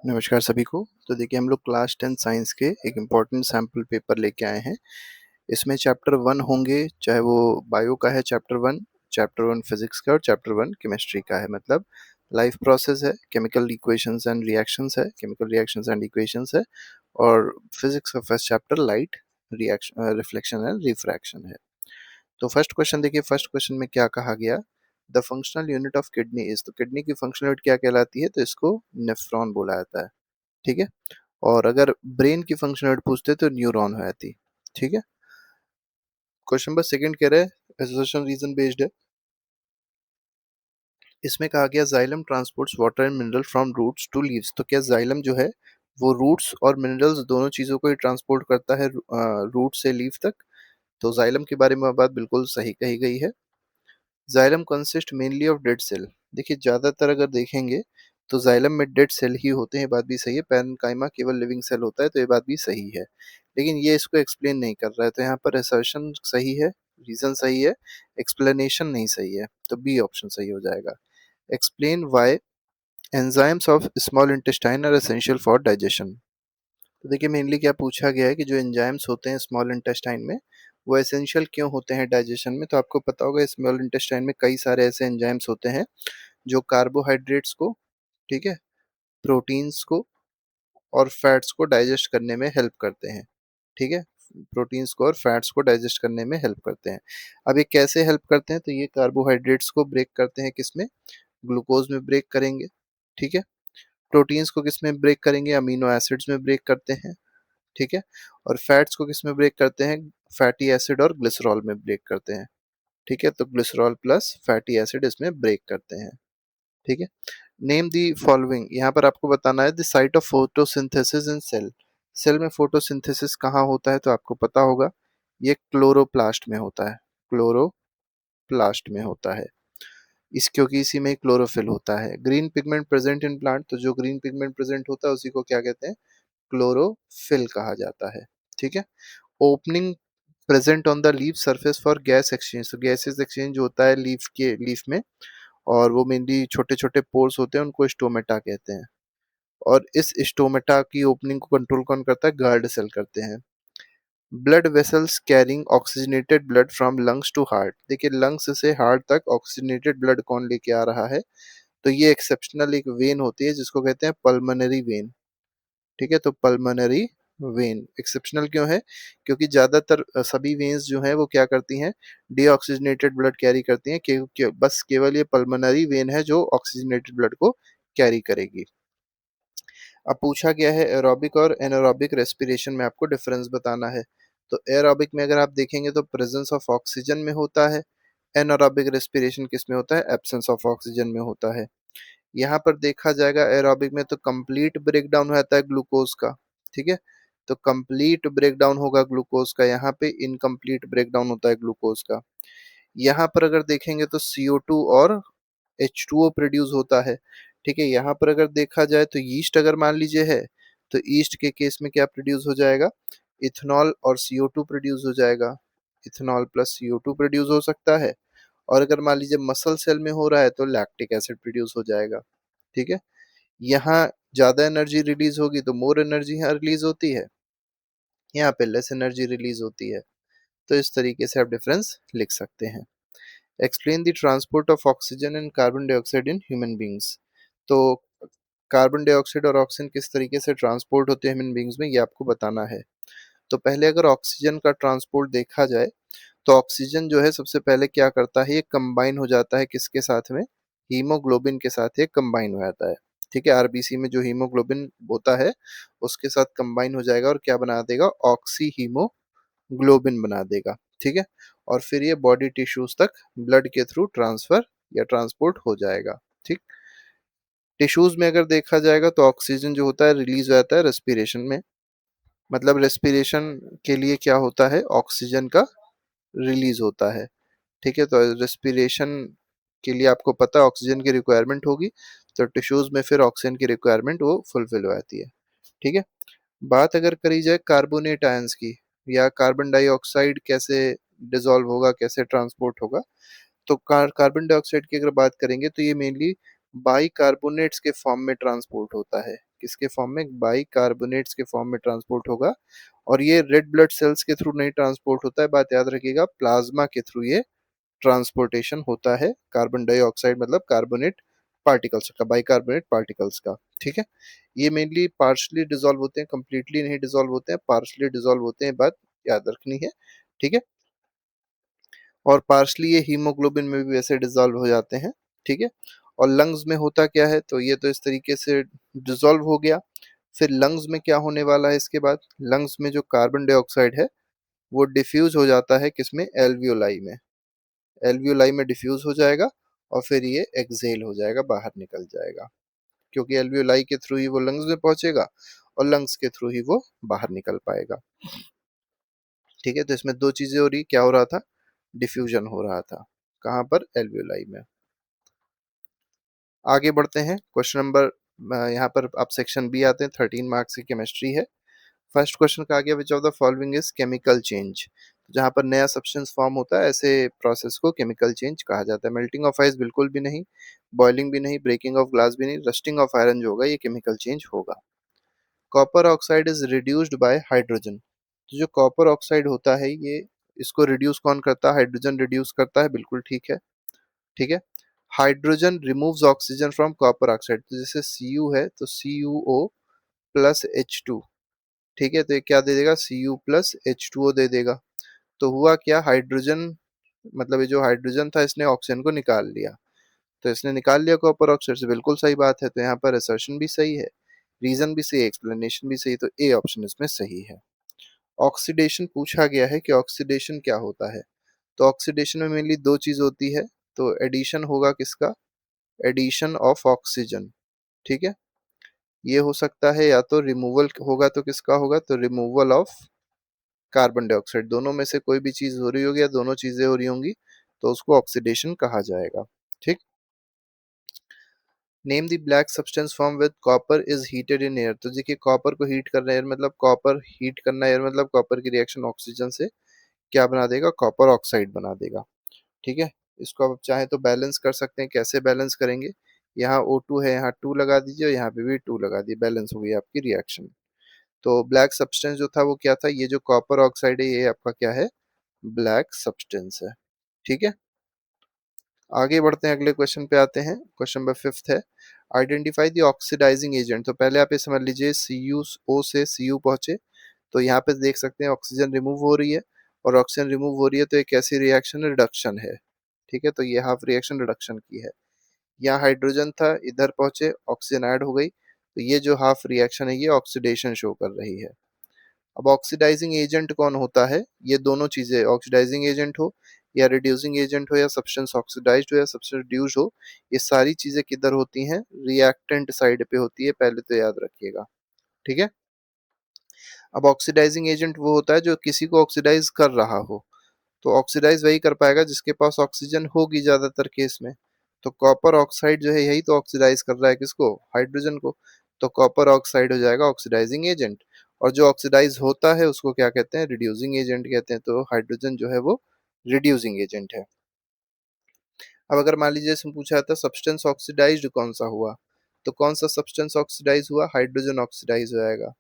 नमस्कार सभी को। तो देखिए हम लोग क्लास 10 साइंस के एक इम्पोर्टेंट सैम्पल पेपर लेके आए हैं। इसमें चैप्टर 1 होंगे, चाहे वो बायो का है चैप्टर 1 फिजिक्स का और चैप्टर 1 केमिस्ट्री का है। मतलब लाइफ प्रोसेस है, केमिकल इक्वेशंस एंड रिएक्शंस है, केमिकल रिएक्शंस एंड इक्वेशंस है और फिजिक्स का first chapter light reaction reflection and refraction है। तो फर्स्ट क्वेश्चन देखिए, फर्स्ट क्वेश्चन में क्या कहा गया, the functional unit of kidney is. तो किडनी की फंक्शनल यूनिट क्या कहलाती है, तो इसको नेफ्रॉन बोला जाता है। ठीक है। और अगर ब्रेन की फंक्शनलिटी पूछते तो न्यूरॉन हो जाती। ठीक है। क्वेश्चन नंबर सेकंड कह रहे हैं एसोसिएशन रीजन बेस्ड है। इसमें कहा गया xylem transports water and mineral from roots to leaves. तो क्या जाइलम जो है वो रूट्स और मिनरल्स दोनों चीजों को ही ट्रांसपोर्ट करता है रूट से लीव तक। तो जाइलम के बारे में बात बिल्कुल सही कही गई है। Xylem consist mainly of dead cell. देखिए ज्यादातर अगर देखेंगे तो जाइलम में डेड सेल ही होते हैं, ये बात भी सही है। पैरेन्काइमा केवल लिविंग सेल होता है, तो ये बात भी सही है। लेकिन ये इसको एक्सप्लेन नहीं कर रहा है, तो यहाँ पर असर्शन सही है, रीजन सही है, एक्सप्लेनेशन नहीं सही है, तो बी ऑप्शन सही हो जाएगा। Explain why enzymes of small intestine are essential for digestion. तो देखिए मेनली क्या पूछा गया है कि जो एंजाइम्स होते हैं स्मॉल इंटेस्टाइन में वो एसेंशियल क्यों होते हैं डाइजेशन में। तो आपको पता होगा स्मॉल इंटेस्टाइन में कई सारे ऐसे एंजाइम्स होते हैं जो कार्बोहाइड्रेट्स को, ठीक है, प्रोटीन्स को और फैट्स को डाइजेस्ट करने में हेल्प करते हैं। ठीक है। प्रोटीन्स को और फैट्स को डाइजेस्ट करने में हेल्प करते हैं। अब ये कैसे हेल्प करते हैं, तो ये कार्बोहाइड्रेट्स को ब्रेक करते हैं, किसमें, ग्लूकोज में ब्रेक करेंगे। ठीक है। प्रोटीन्स को किस में ब्रेक करेंगे, अमीनो एसिड्स में ब्रेक करते हैं। ठीक है। और फैट्स को किस में ब्रेक करते हैं, फैटी एसिड और ग्लिसरॉल में ब्रेक करते हैं। ठीक है। तो ग्लिसरॉल प्लस फैटी एसिड इसमें ब्रेक करते हैं। ठीक है। नेम दी फॉलोइंग, यहाँ पर आपको बताना है the site of photosynthesis in cell. Cell में फोटोसिंथेसिस कहाँ होता है, तो आपको पता होगा ये क्लोरोप्लास्ट में होता है। क्लोरोप्लास्ट में होता है इस, क्योंकि इसी में क्लोरोफिल होता है। Green pigment present in plant, तो जो ग्रीन पिगमेंट प्रेजेंट होता है उसी को क्या कहते हैं, क्लोरोफिल कहा जाता है। ठीक है। Opening present on the leaf surface for gas exchange. तो गैसेस एक्सचेंज होता है लीफ में, और वो मेनली छोटे छोटे पोर्स होते हैं, उनको स्टोमेटा कहते हैं। और इस स्टोमेटा की ओपनिंग को कंट्रोल कौन करता है, गार्ड सेल करते हैं। Blood vessels carrying oxygenated blood from lungs to heart. देखिए लंग्स से हार्ट तक ऑक्सीजनेटेड ब्लड कौन लेके आ रहा है, तो ये एक्सेप्शनल एक वेन होती है जिसको कहते हैं पल्मोनरी वेन। ठीक है। तो पल्मोनरी वेन एक्सेप्शनल क्यों है, क्योंकि ज्यादातर सभी वेन्स जो है वो क्या करती हैं, डीऑक्सीजनेटेड ब्लड कैरी करती हैं, बस केवल ये पल्मोनरी वेन है जो ऑक्सीजनेटेड ब्लड को कैरी करेगी। अब पूछा गया है एरोबिक और एनारोबिक रेस्पिरेशन में आपको डिफरेंस बताना है। तो एरोबिक में अगर आप देखेंगे तो प्रेजेंस ऑफ ऑक्सीजन में होता है, एनारोबिक रेस्पिरेशन किस में होता है, एब्सेंस ऑफ ऑक्सीजन में होता है। यहाँ पर देखा जाएगा एरोबिक में तो कंप्लीट ब्रेकडाउन रहता है ग्लूकोज का। ठीक है। तो कंप्लीट ब्रेकडाउन होगा ग्लूकोज का, यहाँ पे इनकम्प्लीट ब्रेकडाउन होता है ग्लूकोज का। यहाँ पर अगर देखेंगे तो CO2 और H2O प्रोड्यूस होता है। ठीक है। यहाँ पर अगर देखा जाए तो ईस्ट अगर मान लीजिए है, तो ईस्ट के केस में क्या प्रोड्यूस हो जाएगा, इथेनॉल और CO2 प्रोड्यूस हो जाएगा। इथेनॉल प्लस CO2 प्रोड्यूस हो सकता है। और अगर मान लीजिए मसल सेल में हो रहा है तो लैक्टिक एसिड प्रोड्यूस हो जाएगा। ठीक है। यहाँ ज्यादा एनर्जी रिलीज होगी तो मोर एनर्जी यहाँ रिलीज होती है, यहाँ पे लेस एनर्जी रिलीज होती है। तो इस तरीके से आप डिफरेंस लिख सकते हैं। Explain the transport of oxygen and carbon dioxide in human beings. तो कार्बन डाइऑक्साइड और ऑक्सीजन किस तरीके से ट्रांसपोर्ट होते हैं ह्यूमन बींग्स में, ये आपको बताना है। तो पहले अगर ऑक्सीजन का ट्रांसपोर्ट देखा जाए तो ऑक्सीजन जो है सबसे पहले क्या करता है, ये कंबाइन हो जाता है किसके साथ में, हीमोग्लोबिन के साथ ये कंबाइन हो जाता है। ठीक है। आरबीसी में जो हीमोग्लोबिन होता है उसके साथ कंबाइन हो जाएगा और क्या बना देगा, ऑक्सी हीमोग्लोबिन बना देगा। ठीक है। और फिर ये बॉडी टिश्यूज तक ब्लड के थ्रू ट्रांसफर या ट्रांसपोर्ट हो जाएगा। ठीक। टिश्यूज में अगर देखा जाएगा तो ऑक्सीजन जो होता है रिलीज हो जाता है रेस्पिरेशन में। मतलब रेस्पिरेशन के लिए क्या होता है, ऑक्सीजन का रिलीज होता है। ठीक है। तो रेस्पिरेशन के लिए आपको पता है ऑक्सीजन की रिक्वायरमेंट होगी, तो टिश्यूज में फिर ऑक्सीजन की रिक्वायरमेंट वो फुलफिल हो जाती है। ठीक है। बात अगर करी जाए कार्बोनेट आयंस की, या कार्बन डाइऑक्साइड कैसे डिसॉल्व होगा, कैसे ट्रांसपोर्ट होगा, तो कार्बन डाइऑक्साइड की अगर बात करेंगे तो ये मेनली बाई कार्बोनेट्स के फॉर्म में ट्रांसपोर्ट होता है। किसके फॉर्म में, बाइकार्बोनेट्स के फॉर्म में ट्रांसपोर्ट होगा। और ये रेड ब्लड सेल्स के थ्रू नहीं ट्रांसपोर्ट होता है, बात याद रखिएगा, प्लाज्मा के थ्रू ये ट्रांसपोर्टेशन होता है कार्बन डाइऑक्साइड मतलब कार्बोनेट पार्टिकल्स का, बाइकार्बोनेट पार्टिकल्स का। ठीक है, ये मेनली पार्शली डिसॉल्व होते हैं, कंप्लीटली नहीं डिसॉल्व होते हैं, पार्शली डिसॉल्व होते हैं, बात याद रखनी है। ठीक है, और पार्शली ये हीमोग्लोबिन में भी वैसे डिसॉल्व हो जाते हैं। ठीक है, और लंग्स में होता क्या है, तो ये तो इस तरीके से डिसॉल्व हो गया। फिर लंग्स में क्या होने वाला है इसके बाद, लंग्स में जो कार्बन डाइऑक्साइड है वो डिफ्यूज हो जाता है किसमें, एल्वियोलाई में, एल्वियोलाई में डिफ्यूज हो जाएगा और फिर ये एक्सहेल हो जाएगा, बाहर निकल जाएगा, क्योंकि एल्वियोलाई के थ्रू ही वो लंग्स में पहुंचेगा और लंग्स के थ्रू ही वो बाहर निकल पाएगा। ठीक है, तो इसमें दो चीजें हो रही, क्या हो रहा था, डिफ्यूजन हो रहा था, कहाँ पर, एल्वियोलाई में। आगे बढ़ते हैं, क्वेश्चन नंबर, यहाँ पर आप सेक्शन बी आते हैं, 13 मार्क्स की केमिस्ट्री है। फर्स्ट क्वेश्चन कहा गया which of the following is chemical change. जहां पर नया सब्सटेंस फॉर्म होता है ऐसे प्रोसेस को केमिकल चेंज कहा जाता है। मेल्टिंग ऑफ आइस बिल्कुल भी नहीं, बॉइलिंग भी नहीं, ब्रेकिंग ऑफ ग्लास भी नहीं, रस्टिंग ऑफ आयरन जो होगा ये केमिकल चेंज होगा। Copper oxide is reduced by hydrogen. तो जो कॉपर ऑक्साइड होता है ये, इसको रिड्यूस कौन करता है, हाइड्रोजन रिड्यूस करता है, बिल्कुल ठीक है। ठीक है, hydrogen removes oxygen from copper oxide, तो जैसे Cu है तो CuO प्लस H2। ठीक है, तो ये क्या दे देगा, Cu प्लस H2O दे देगा। तो हुआ क्या, हाइड्रोजन, मतलब ये जो हाइड्रोजन था इसने ऑक्सीजन को निकाल लिया, तो इसने निकाल लिया कॉपर ऑक्साइड से, बिल्कुल सही बात है। तो यहाँ पर असर्शन भी सही है, रीजन भी सही है, एक्सप्लेनेशन भी सही, तो ए ऑप्शन इसमें सही है। ऑक्सीडेशन पूछा गया है कि ऑक्सीडेशन क्या होता है, तो ऑक्सीडेशन में मेनली दो चीज होती है। तो एडिशन होगा किसका, एडिशन ऑफ ऑक्सीजन। ठीक है, ये हो सकता है, या तो रिमूवल होगा, तो किसका होगा, तो रिमूवल ऑफ कार्बन डाइऑक्साइड, दोनों में से कोई भी चीज हो रही होगी या दोनों चीजें हो रही होंगी तो उसको ऑक्सीडेशन कहा जाएगा। ठीक, name the black substance form with copper is heated in air. तो देखिए कॉपर को हीट करना एयर मतलब कॉपर हीट करना एयर मतलब कॉपर की रिएक्शन ऑक्सीजन से क्या बना देगा, कॉपर ऑक्साइड बना देगा। ठीक है, इसको आप चाहे तो बैलेंस कर सकते हैं, कैसे बैलेंस करेंगे, यहाँ O2 है, यहाँ 2 लगा दीजिए और यहाँ पे भी 2 लगा दिए, बैलेंस हो गई आपकी रिएक्शन। तो ब्लैक सब्सटेंस जो था वो क्या था, ये जो कॉपर ऑक्साइड है ये आपका क्या है, ब्लैक सब्सटेंस है। ठीक है, आगे बढ़ते हैं, अगले क्वेश्चन पे आते हैं। क्वेश्चन नंबर 5 है, आइडेंटिफाई द ऑक्सीडाइजिंग एजेंट। तो पहले आप ये समझ लीजिए CuO से Cu पहुंचे, तो यहाँ पे देख सकते हैं ऑक्सीजन रिमूव हो रही है, और ऑक्सीजन रिमूव हो रही है तो एक कैसी रिएक्शन है, रिडक्शन है। ठीक है, तो ये हाफ रिएक्शन रिडक्शन की है। यहाँ हाइड्रोजन था, इधर पहुंचे ऑक्सीजन ऐड हो गई, तो ये जो हाफ रिएक्शन है ये ऑक्सीडेशन शो कर रही है। अब ऑक्सीडाइजिंग एजेंट कौन होता है, ये दोनों चीजें, ऑक्सीडाइजिंग एजेंट हो या रिड्यूसिंग एजेंट हो या सब्सटेंस ऑक्सीडाइज्ड हो या सब्सटेंस रिड्यूस हो, ये सारी चीजें किधर होती हैं, रिएक्टेंट साइड पे होती है, पहले तो याद रखिएगा। ठीक है, अब ऑक्सीडाइजिंग एजेंट वो होता है जो किसी को ऑक्सीडाइज कर रहा हो, तो ऑक्सीडाइज वही कर पाएगा जिसके पास ऑक्सीजन होगी ज्यादातर केस में। तो कॉपर ऑक्साइड जो है यही तो ऑक्सीडाइज कर रहा है किसको, हाइड्रोजन को, तो कॉपर ऑक्साइड हो जाएगा ऑक्सीडाइजिंग एजेंट। और जो ऑक्सीडाइज होता है उसको क्या कहते हैं, रिड्यूसिंग एजेंट कहते हैं, तो हाइड्रोजन जो है वो रिड्यूसिंग एजेंट है। अब अगर मान लीजिए इसमें पूछा जाता है सब्सटेंस ऑक्सीडाइज्ड कौन सा हुआ, तो कौन सा सब्सटेंस ऑक्सीडाइज हुआ, हाइड्रोजन ऑक्सीडाइज हो जाएगा।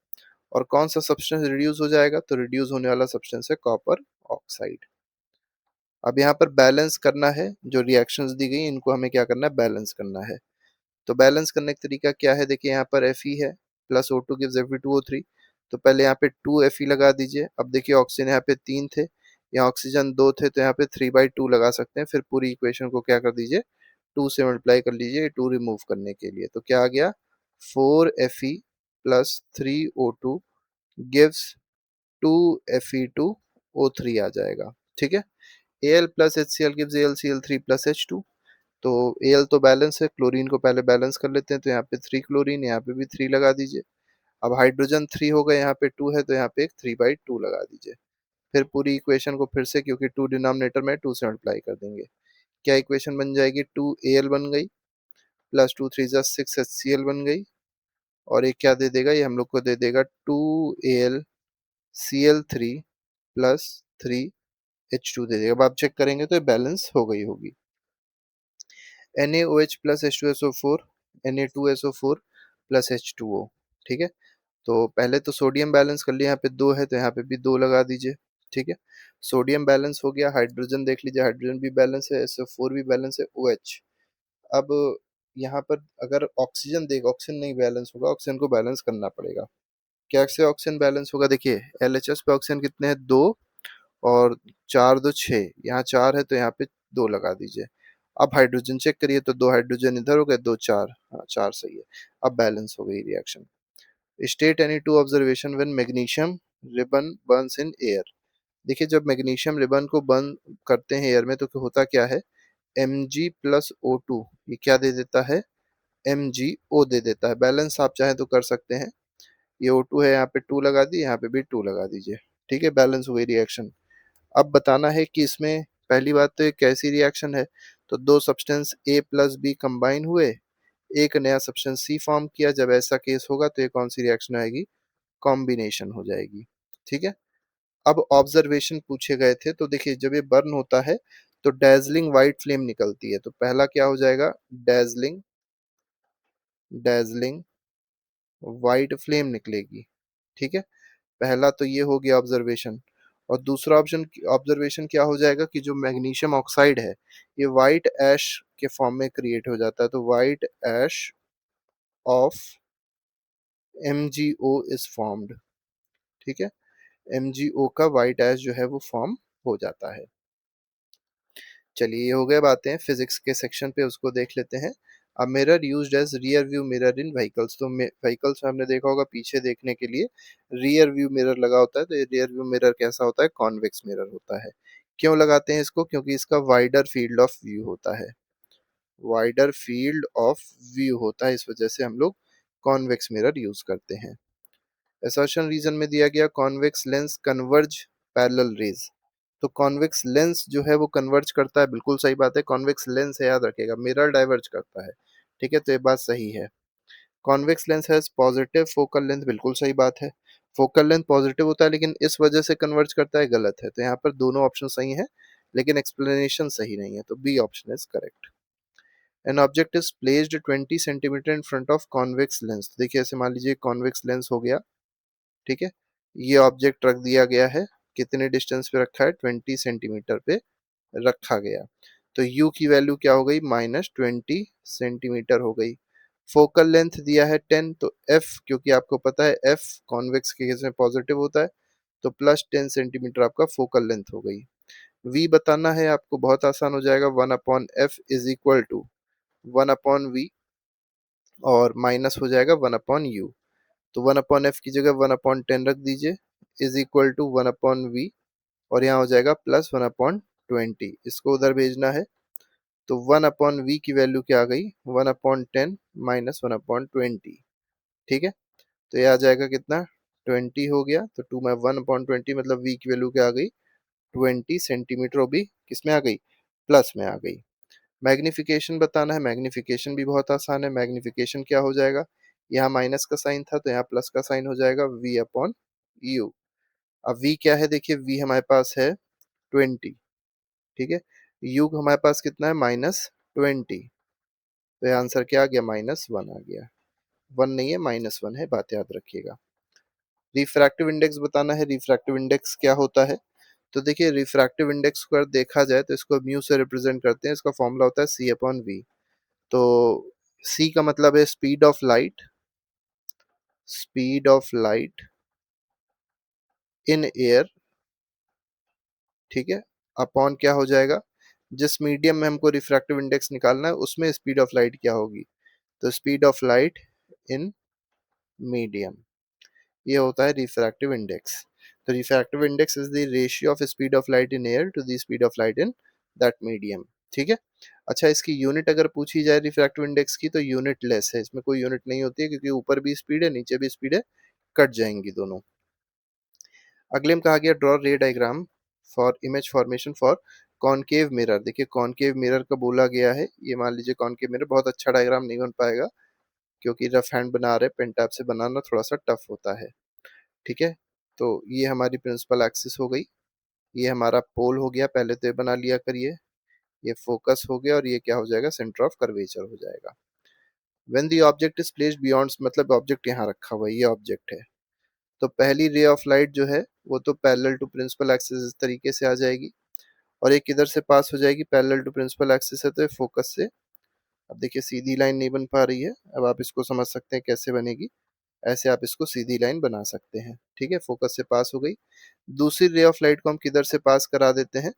और कौन सा सब्सटेंस रिड्यूस हो जाएगा, तो रिड्यूस होने वाला सब्सटेंस है कॉपर ऑक्साइड। अब यहाँ पर बैलेंस करना है, जो रिएक्शंस दी गई इनको हमें क्या करना है, बैलेंस करना है। तो बैलेंस करने का तरीका क्या है, देखिए यहाँ पर Fe है, प्लस O2 गिव्स Fe2O3, तो पहले यहाँ पे 2 Fe लगा दीजिए। अब देखिए ऑक्सीजन यहाँ पे 3 थे, यहाँ ऑक्सीजन 2 थे, तो यहाँ पे 3/2 लगा सकते हैं, फिर पूरी इक्वेशन को क्या कर दीजिए, 2 से मल्टीप्लाई कर लीजिए 2 रिमूव करने के लिए, तो क्या आ गया, 4Fe plus 3O2 gives 2Fe2O3 आ जाएगा। ठीक है, Al plus HCl gives AlCl3 plus H2। तो Al तो बैलेंस है, क्लोरीन को पहले बैलेंस कर लेते हैं, तो यहाँ पे 3 क्लोरीन, यहाँ पे भी 3 लगा दीजिए। अब हाइड्रोजन 3 हो गए, यहाँ पे 2 है तो यहाँ पे एक 3/2 लगा दीजिए। फिर पूरी इक्वेशन को फिर से, क्योंकि 2 डिनोमिनेटर में 2 से मल्टीप्लाई कर देंगे, क्या इक्वेशन बन जाएगी, 2Al बन गई, प्लस 2 3 6 HCl बन गई, और एक क्या दे देगा, ये हम लोग को दे देगा 2AlCl3 प्लस 3H2 दे देगा। अब आप चेक करेंगे तो ये बैलेंस हो गई होगी। NaOH plus H2SO4, Na2SO4 plus H2O। ठीक है, तो पहले तो सोडियम बैलेंस कर लिया, यहाँ पे 2 है तो यहाँ पे भी 2 लगा दीजिए। ठीक है, सोडियम बैलेंस हो गया, हाइड्रोजन देख लीजिए, हाइड्रोजन भी बैलेंस है, SO4 भी बैलेंस है, OH। अब यहाँ पर अगर ऑक्सीजन देगा, ऑक्सीजन नहीं बैलेंस होगा, ऑक्सीजन को बैलेंस करना पड़ेगा। कैसे ऑक्सीजन बैलेंस होगा, देखिए LHS पे ऑक्सीजन कितने हैं, 2, और 4 2 6, यहाँ 4 है तो यहाँ पे 2 लगा दीजिए। अब हाइड्रोजन चेक करिए तो 2 हाइड्रोजन इधर हो गए, 2 4, हाँ 4 सही है। अब बैलेंस हो गई reaction. State any two observation when magnesium ribbon Burns in air. देखिए जब मैग्नीशियम रिबन को बर्न करते हैं एयर में तो होता क्या है, Mg+O2 ये क्या दे देता है, MgO दे देता है। बैलेंस आप चाहें तो कर सकते हैं, ये O2 है, यहाँ पे 2 लगा दी, यहाँ पे भी 2 लगा दीजिए। ठीक है, बैलेंस हो गई रिएक्शन। अब बताना है कि इसमें पहली बात तो ये कैसी रिएक्शन है, तो दो सब्सटेंस A+B कंबाइन हुए, एक नया सब्सटेंस C फॉर्म किया। जब ऐसा केस होगा तो ये कौन सी रिएक्शन आएगी, कॉम्बिनेशन हो जाएगी। ठीक है, अब ऑब्जर्वेशन पूछे गए थे, तो देखिए जब ये बर्न होता है तो डेजलिंग व्हाइट फ्लेम निकलती है, तो पहला क्या हो जाएगा, डेजलिंग डेजलिंग व्हाइट फ्लेम निकलेगी। ठीक है, पहला तो ये हो गया ऑब्जर्वेशन। और दूसरा ऑप्शन ऑब्जर्वेशन क्या हो जाएगा कि जो मैग्नीशियम ऑक्साइड है ये व्हाइट ऐश के फॉर्म में क्रिएट हो जाता है, तो white ash of MgO is formed. ठीक है, MgO का व्हाइट ऐश जो है वो फॉर्म हो जाता है। चलिए ये हो गए बातें फिजिक्स के सेक्शन पे, उसको देख लेते हैं। A mirror used as rear view mirror in vehicles, तो व्हीकल्स में हमने देखा होगा पीछे देखने के लिए रियर व्यू मिरर लगा होता है, तो ये रियर व्यू मिरर कैसा होता है, कॉन्वेक्स मिरर होता है। क्यों लगाते हैं इसको, क्योंकि इसका वाइडर फील्ड ऑफ व्यू होता है, वाइडर फील्ड ऑफ व्यू होता है, इस वजह से हम लोग कॉन्वेक्स मिरर यूज करते हैं। असर्शन रीजन में दिया गया convex lens converge parallel raise, तो कॉन्वेक्स लेंस जो है वो कन्वर्ज करता है, बिल्कुल सही बात है, कॉन्वेक्स लेंस है याद रखिएगा, मिरर डाइवर्ज करता है। ठीक है, तो ये बात सही है। Convex lens has positive focal length, बिल्कुल सही बात है, फोकल लेंथ पॉजिटिव होता है लेकिन इस वजह से कन्वर्ज करता है, गलत है। तो यहाँ पर दोनों ऑप्शन सही है लेकिन एक्सप्लेनेशन सही नहीं है, तो B option is correct. An object is placed 20 centimetre in front of convex lens, देखिए ऐसे मान लीजिए कॉन्वेक्स लेंस हो गया। ठीक है, ये ऑब्जेक्ट रख दिया गया है, कितने डिस्टेंस पे रखा है, 20 सेंटीमीटर पे रखा गया, तो u की वैल्यू क्या हो गई, -20 सेंटीमीटर हो गई। फोकल लेंथ दिया है 10, तो f क्योंकि आपको पता है f कॉन्वेक्स के केस में पॉजिटिव होता है, तो +10 सेंटीमीटर आपका फोकल लेंथ हो गई। v बताना है आपको, बहुत आसान हो जाएगा, 1/f is equal to 1/v, और माइनस हो जाएगा 1/u, तो 1/f की जगह 1/10 रख दीजिए, इज इक्वल टू 1/v, और यहाँ हो जाएगा +1/20, इसको उधर भेजना है, तो 1/v की वैल्यू क्या आ गई, 1/10 -1/20। ठीक है, तो ये आ जाएगा कितना, 20 हो गया, तो 1/20 मतलब v की वैल्यू क्या आ गई, 20 सेंटीमीटर, भी किस में आ गई, प्लस में आ गई। मैग्निफिकेशन बताना है, मैग्निफिकेशन भी बहुत आसान है, मैग्निफिकेशन क्या हो जाएगा, यहाँ माइनस का साइन था तो यहाँ प्लस का साइन हो जाएगा, v/u। अब v क्या है, देखिए v हमारे पास है 20, ठीक है, u हमारे पास कितना है, -20, तो ये आंसर क्या आ गया, -1 आ गया, 1 नहीं है, -1 है, बात याद रखिएगा। रिफ्रैक्टिव इंडेक्स बताना है, रिफ्रैक्टिव इंडेक्स क्या होता है, तो देखिए रिफ्रैक्टिव इंडेक्स को अगर देखा जाए तो इसको म्यू से रिप्रेजेंट करते हैं, इसका फॉर्मूला होता है C/V। तो C का मतलब है speed of light, speed of light in air, ठीक है, अपॉन क्या हो जाएगा, जिस मीडियम में हमको रिफ्रैक्टिव इंडेक्स निकालना है उसमें स्पीड ऑफ लाइट क्या होगी, तो speed of light in medium, ये होता है रिफ्रैक्टिव इंडेक्स। तो refractive index is the ratio of speed of light in air to the speed of light in that medium. ठीक है, अच्छा इसकी यूनिट अगर पूछी जाए रिफ्रैक्टिव इंडेक्स की, तो यूनिट लेस है, इसमें कोई यूनिट नहीं होती है क्योंकि ऊपर भी स्पीड है नीचे भी स्पीड है, कट जाएंगी दोनों। अगले में कहा गया ड्रॉ रे diagram for image formation for concave mirror, देखिए कॉनकेव मिरर का बोला गया है, ये मान लीजिए कॉनकेव मिरर, बहुत अच्छा डायग्राम नहीं बन पाएगा क्योंकि रफ हैंड बना रहे, पेन टैब से बनाना थोड़ा सा टफ होता है। ठीक है, तो ये हमारी प्रिंसिपल एक्सिस हो गई, ये हमारा पोल हो गया, पहले तो ये बना लिया करिए, ये फोकस हो गया, और ये क्या हो जाएगा, सेंटर ऑफ कर्वेचर हो जाएगा। When the object is placed beyond, मतलब ऑब्जेक्ट यहाँ रखा हुआ है, ये ऑब्जेक्ट है, तो पहली रे ऑफ लाइट जो है वो तो पैरेलल टू प्रिंसिपल एक्सिस इस तरीके से आ जाएगी, और एक इधर से पास हो जाएगी पैरेलल टू प्रिंसिपल एक्सिस है, तो ये फोकस से, अब देखिए सीधी लाइन नहीं बन पा रही है, अब आप इसको समझ सकते हैं कैसे बनेगी, ऐसे आप इसको सीधी लाइन बना सकते हैं, ठीक है, फोकस से पास हो गई। दूसरी रे ऑफ लाइट को हम किधर से पास करा देते हैं,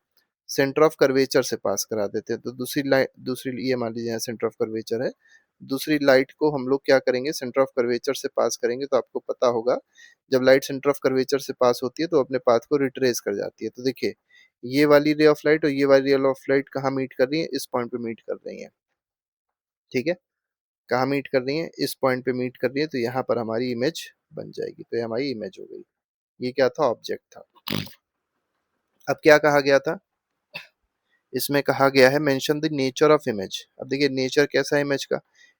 सेंटर ऑफ कर्वेचर से पास करा देते हैं, तो दूसरी लाइट, दूसरी ये मान लीजिए यहाँ सेंटर ऑफ कर्वेचर है, दूसरी लाइट को हम लोग क्या करेंगे, सेंटर ऑफ कर्वेचर से पास करेंगे, तो आपको पता होगा जब लाइट सेंटर ऑफ कर्वेचर से पास होती है तो अपने पाथ को रिट्रेस कर जाती है, तो देखिए ये वाली रे ऑफ लाइट और ये वाली रे ऑफ लाइट कहाँ मीट कर रही है, इस पॉइंट पे मीट कर रही है, ठीक है, कहाँ मीट कर रही है, इस पॉइंट पे मीट कर रही है, तो यहाँ पर हमारी इमेज बन जाएगी, तो ये हमारी इमेज हो गई। ये क्या था, ऑब्जेक्ट था। अब क्या कहा गया था, इसमें कहा गया है mention the nature of image. अब देखिए नेचर कैसा है इमेज का,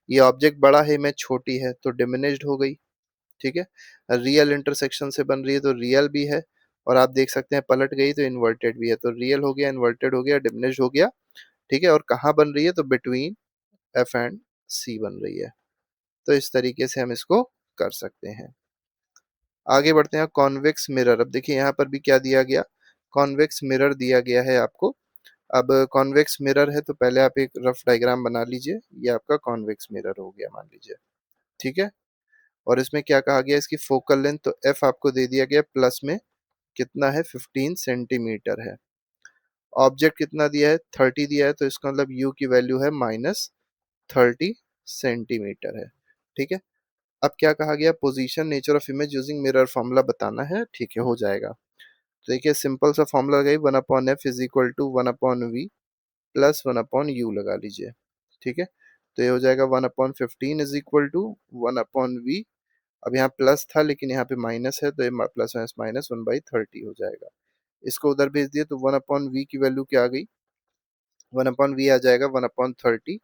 ये ऑब्जेक्ट बड़ा है, इमेज छोटी है, तो डिमिनिश्ड हो गई, ठीक है, रियल इंटरसेक्शन से बन रही है तो रियल भी है, और आप देख सकते हैं पलट गई तो इन्वर्टेड भी है, तो रियल हो गया, इन्वर्टेड हो गया, डिमिनिश्ड हो गया, ठीक है, और कहाँ बन रही है, तो बिटवीन एफ एंड सी बन रही है, तो इस तरीके से हम इसको कर सकते हैं। आगे बढ़ते हैं, कॉन्वेक्स मिरर। अब देखिए यहाँ पर भी क्या दिया गया, कॉन्वेक्स मिरर दिया गया है आपको। अब कॉन्वेक्स मिरर है तो पहले आप एक रफ डायग्राम बना लीजिए, ये आपका कॉन्वेक्स मिरर हो गया मान लीजिए, ठीक है, और इसमें क्या कहा गया, इसकी फोकल लेंथ तो एफ आपको दे दिया गया, प्लस में कितना है 15 सेंटीमीटर है, ऑब्जेक्ट कितना दिया है 30 दिया है, तो इसका मतलब यू की वैल्यू है -30 सेंटीमीटर है, ठीक है। अब क्या कहा गया, position nature of image using mirror formula बताना है, ठीक है, हो जाएगा। तो देखिए सिंपल सा फॉर्मूला लगाइए, 1/f is equal to 1/v plus 1/u लगा लीजिए, ठीक है, तो ये हो जाएगा 1/15 इज इक्वल टू 1/v, अब यहाँ प्लस था लेकिन यहाँ पे माइनस है, तो ये प्लस माइनस माइनस 1/30 हो जाएगा, इसको उधर भेज दिए तो 1/v की वैल्यू क्या आ गई, 1/v आ जाएगा 1/30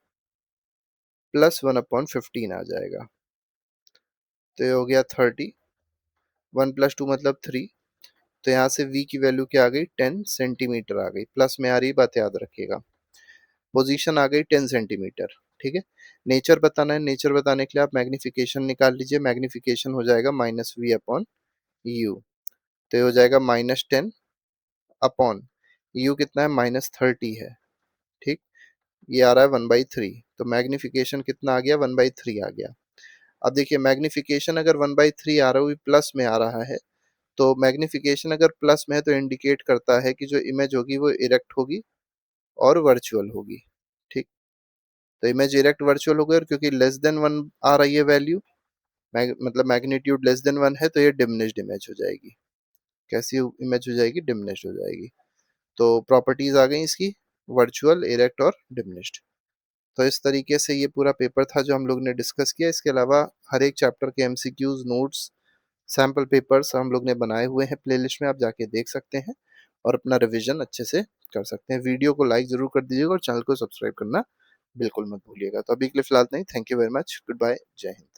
प्लस 1/15 आ जाएगा, तो ये हो गया 30, 1 + 2 मतलब 3, तो यहाँ से v की वैल्यू क्या आ गई 10 सेंटीमीटर आ गई, प्लस में आ रही बात याद रखिएगा, पोजीशन आ गई 10 सेंटीमीटर, ठीक है। नेचर बताना है, नेचर बताने के लिए आप मैग्निफिकेशन निकाल लीजिए, मैग्निफिकेशन हो जाएगा -v/u, तो ये हो जाएगा -10 अपॉन u कितना है -30 है, ठीक, ये आ रहा है 1/3, तो मैग्निफिकेशन कितना आ गया 1/3 आ गया। अब देखिए मैग्निफिकेशन अगर 1/3 आ रहा है, प्लस में आ रहा है, तो मैग्निफिकेशन अगर प्लस में है तो इंडिकेट करता है कि जो इमेज होगी वो इरेक्ट होगी और वर्चुअल होगी, ठीक, तो इमेज इरेक्ट वर्चुअल हो गई, और क्योंकि लेस देन 1 आ रही है वैल्यू, मतलब मैग्नीट्यूड लेस देन 1 है, तो ये डिमिनिश्ड इमेज हो जाएगी, कैसी इमेज हो जाएगी, डिमिनिश्ड हो जाएगी। तो प्रॉपर्टीज आ गई इसकी, वर्चुअल, इरेक्ट और डिमिनिश्ड। तो इस तरीके से ये पूरा पेपर था जो हम लोग ने डिस्कस किया, इसके अलावा हर एक चैप्टर के एमसीक्यूज, नोट्स, सैम्पल पेपर्स हम लोग ने बनाए हुए हैं प्लेलिस्ट में, आप जाके देख सकते हैं और अपना रिवीजन अच्छे से कर सकते हैं। वीडियो को लाइक जरूर कर दीजिएगा और चैनल को सब्सक्राइब करना बिल्कुल मत भूलिएगा। तो अभी के लिए फिलहाल नहीं, thank you very much, good bye, जय हिंद।